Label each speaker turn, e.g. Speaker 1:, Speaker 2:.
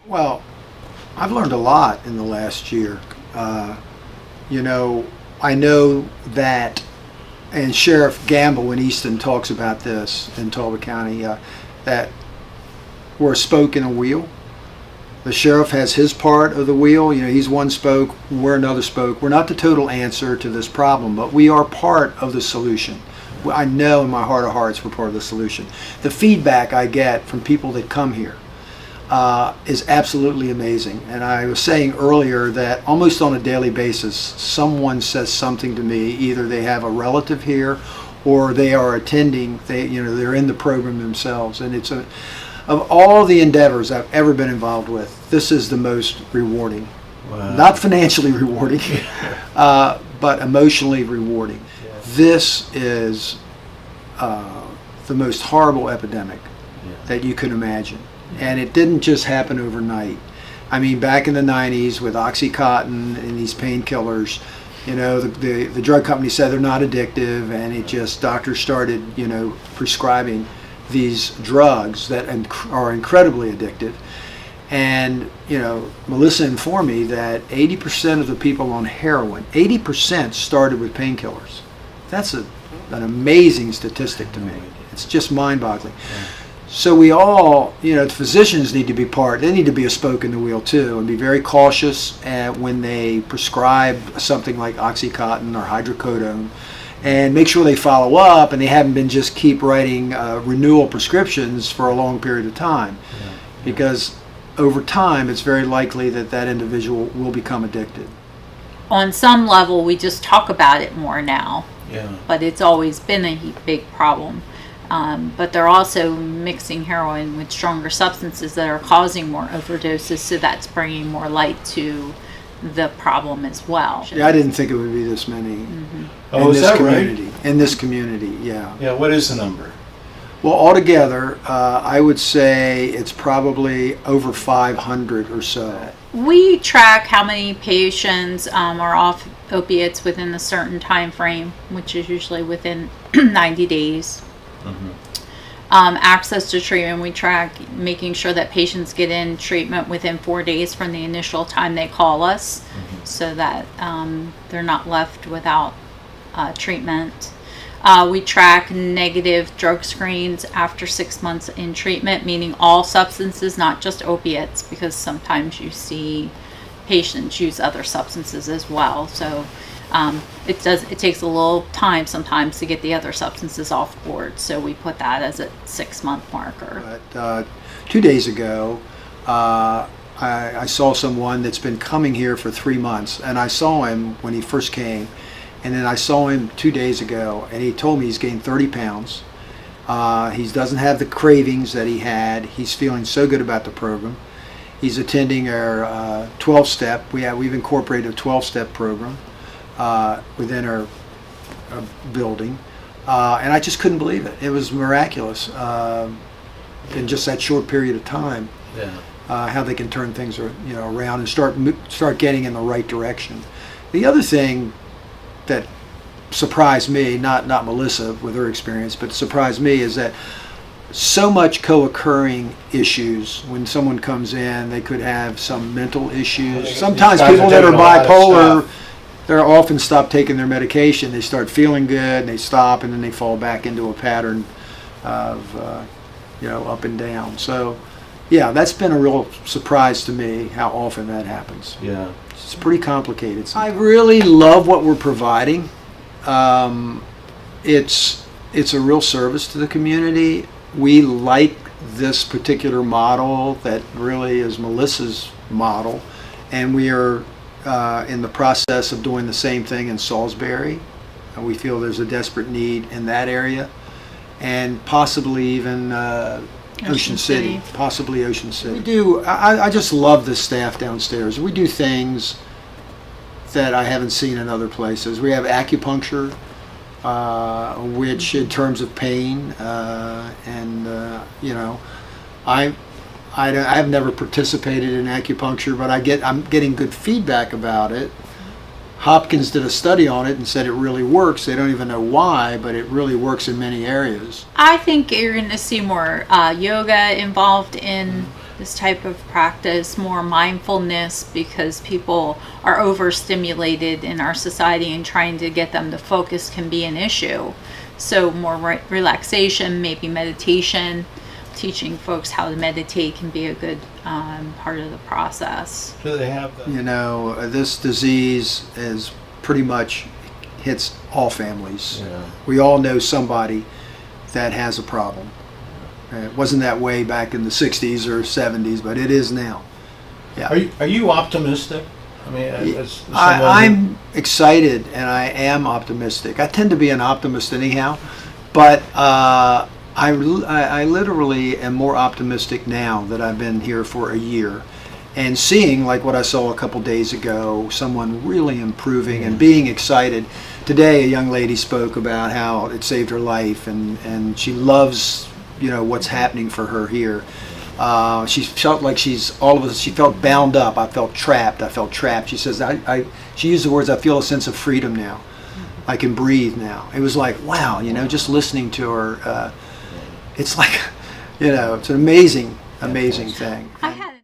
Speaker 1: Well, I've learned a lot in the last year. Uh, you know, I know that, and Sheriff Gamble in Easton talks about this in Talbot County, that we're a spoke in a wheel. The sheriff has his part of the wheel. You know, he's one spoke, we're another spoke. We're not the total answer to this problem, but we are part of the solution. I know in my heart of hearts we're part of the solution. The feedback I get from people that come here is absolutely amazing. And I was saying earlier that almost on a daily basis, someone says something to me. Either they have a relative here, or they are attending. They're in the program themselves, and it's a of all the endeavors I've ever been involved with, this is the most rewarding.
Speaker 2: Wow.
Speaker 1: Not financially rewarding, but emotionally rewarding.
Speaker 2: Yeah.
Speaker 1: This is the most horrible epidemic that you could imagine. And it didn't just happen overnight. I mean, back in the 90s with Oxycontin and these painkillers, you know, the drug company said they're not addictive, and it just, doctors started, prescribing these drugs that are incredibly addictive. And, Melissa informed me that 80% of the people on heroin, 80% started with painkillers. That's an amazing statistic to me. It's just mind-boggling.
Speaker 2: Yeah.
Speaker 1: So we all, the physicians need to be they need to be a spoke in the wheel too, and be very cautious when they prescribe something like Oxycontin or hydrocodone, and make sure they follow up and they haven't been just keep writing renewal prescriptions for a long period of time.
Speaker 2: Yeah.
Speaker 1: Because over time it's very likely that that individual will become addicted.
Speaker 3: On some level, we just talk about it more now, but it's always been a big problem. But they're also mixing heroin with stronger substances that are causing more overdoses, so that's bringing more light to the problem as well.
Speaker 1: Yeah, I didn't think it would be this many
Speaker 2: Oh, is that right?
Speaker 1: In this community, yeah.
Speaker 2: Yeah, what is the number?
Speaker 1: Well, altogether, I would say it's probably over 500 or so.
Speaker 3: We track how many patients are off opiates within a certain time frame, which is usually within 90 days.
Speaker 2: Mm-hmm.
Speaker 3: Access to treatment, we track making sure that patients get in treatment within 4 days from the initial time they call us, so that they're not left without treatment. We track negative drug screens after 6 months in treatment, meaning all substances, not just opiates, because sometimes you see patients use other substances as well. So it takes a little time sometimes to get the other substances off board, so we put that as a 6-month marker.
Speaker 1: But 2 days ago, I saw someone that's been coming here for 3 months, and I saw him when he first came, and then I saw him 2 days ago, and he told me he's gained 30 pounds. He doesn't have the cravings that he had. He's feeling so good about the program. He's attending our 12-step. We've incorporated a 12-step program within our building, and I just couldn't believe it. It was miraculous in just that short period of time. How they can turn things around and start getting in the right direction. The other thing that surprised me, not Melissa with her experience, but surprised me, is that so much co-occurring issues when someone comes in. They could have some mental issues. Sometimes people that are bipolar, they're often stop taking their medication. They start feeling good, and they stop, and then they fall back into a pattern of up and down. So yeah, that's been a real surprise to me how often that happens.
Speaker 2: Yeah,
Speaker 1: it's pretty complicated. I really love what we're providing. It's a real service to the community. We like this particular model that really is Melissa's model, and we are in the process of doing the same thing in Salisbury. We feel there's a desperate need in that area, and possibly even Ocean City. Possibly Ocean City. I just love the staff downstairs. We do things that I haven't seen in other places. We have acupuncture, which in terms of pain, I've never participated in acupuncture, but I'm getting good feedback about it. Hopkins did a study on it and said it really works. They don't even know why, but it really works in many areas.
Speaker 3: I think you're going to see more yoga involved in this type of practice, more mindfulness, because people are overstimulated in our society, and trying to get them to focus can be an issue. So more relaxation, maybe meditation, teaching folks how to meditate can be a good part of the process.
Speaker 2: Do they have that?
Speaker 1: You know, this disease is pretty much hits all families.
Speaker 2: Yeah.
Speaker 1: We all know somebody that has a problem. It wasn't that way back in the 60s or 70s, but it is now. Yeah.
Speaker 2: Are you optimistic? I mean, as someone
Speaker 1: I'm excited and I am optimistic. I tend to be an optimist anyhow, but I literally am more optimistic now that I've been here for a year, and seeing like what I saw a couple days ago, someone really improving and being excited. Today a young lady spoke about how it saved her life, and she loves, you know, what's happening for her here. She felt like she felt bound up. I felt trapped. I felt trapped. She says, she used the words, I feel a sense of freedom now. I can breathe now. It was like, wow, you know, just listening to her, it's like, you know, it's an amazing thing.
Speaker 3: I had